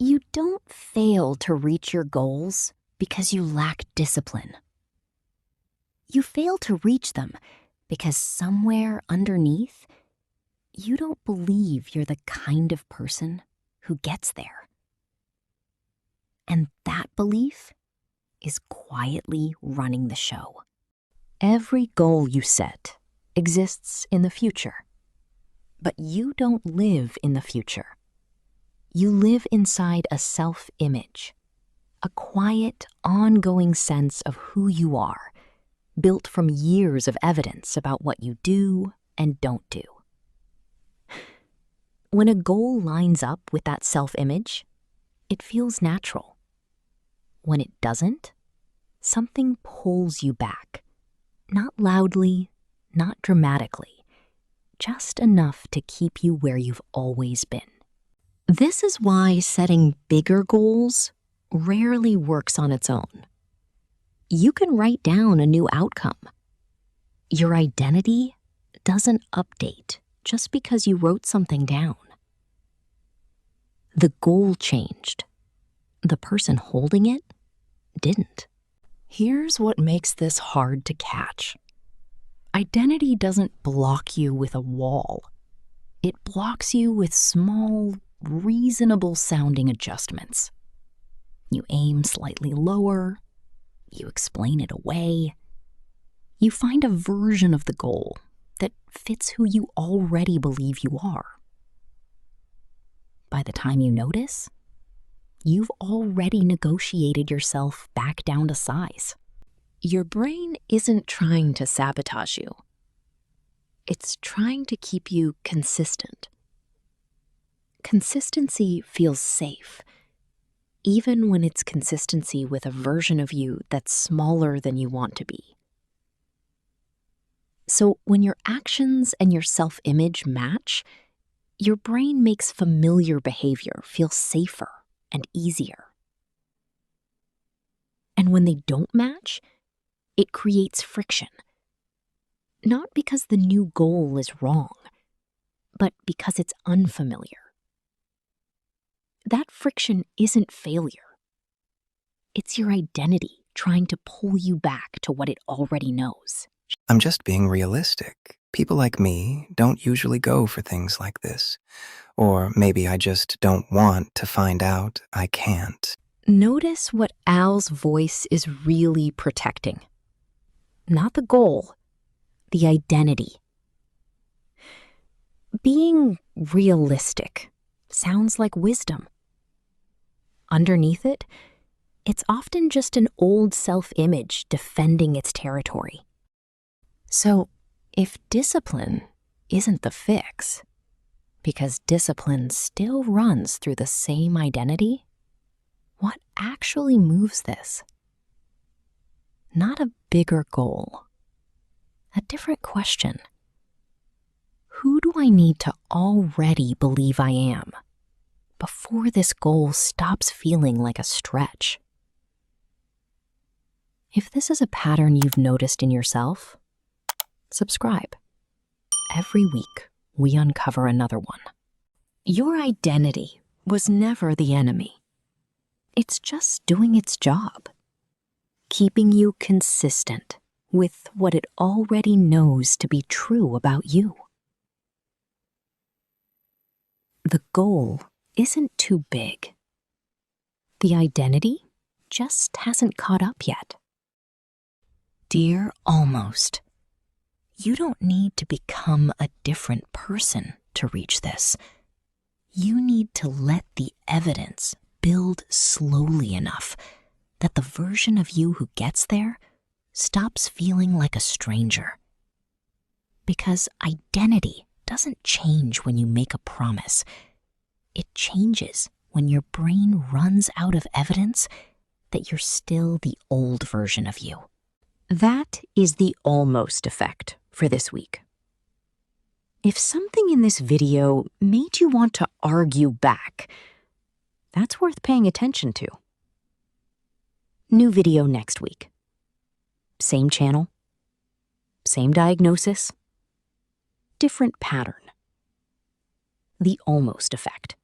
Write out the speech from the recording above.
You don't fail to reach your goals because you lack discipline. You fail to reach them because somewhere underneath, you don't believe you're the kind of person who gets there. And that belief is quietly running the show. Every goal you set exists in the future, but you don't live in the future. You live inside a self-image, a quiet, ongoing sense of who you are, built from years of evidence about what you do and don't do. When a goal lines up with that self-image, it feels natural. When it doesn't, something pulls you back. Not loudly, not dramatically, just enough to keep you where you've always been. This is why setting bigger goals rarely works on its own. You can write down a new outcome. Your identity doesn't update just because you wrote something down. The goal changed. The person holding it didn't. Here's what makes this hard to catch. Identity doesn't block you with a wall. It blocks you with small, reasonable-sounding adjustments. You aim slightly lower. You explain it away. You find a version of the goal that fits who you already believe you are. By the time you notice, you've already negotiated yourself back down to size. Your brain isn't trying to sabotage you. It's trying to keep you consistent. Consistency feels safe, even when it's consistency with a version of you that's smaller than you want to be. So when your actions and your self-image match, your brain makes familiar behavior feel safer and easier. And when they don't match, it creates friction. Not because the new goal is wrong, but because it's unfamiliar. That friction isn't failure. It's your identity trying to pull you back to what it already knows. I'm just being realistic. People like me don't usually go for things like this. Or maybe I just don't want to find out I can't. Notice what Al's voice is really protecting. Not the goal, the identity. Being realistic sounds like wisdom. Underneath it, it's often just an old self-image defending its territory. So, if discipline isn't the fix, because discipline still runs through the same identity, what actually moves this? Not a bigger goal, a different question. Who do I need to already believe I am before this goal stops feeling like a stretch? If this is a pattern you've noticed in yourself, subscribe. Every week, we uncover another one. Your identity was never the enemy. It's just doing its job, keeping you consistent with what it already knows to be true about you. The goal isn't too big. The identity just hasn't caught up yet. Dear Almost, you don't need to become a different person to reach this. You need to let the evidence build slowly enough that the version of you who gets there stops feeling like a stranger. Because identity doesn't change when you make a promise. It changes when your brain runs out of evidence that you're still the old version of you. That is the almost effect for this week. If something in this video made you want to argue back, that's worth paying attention to. New video next week. Same channel, same diagnosis, different pattern. The almost effect.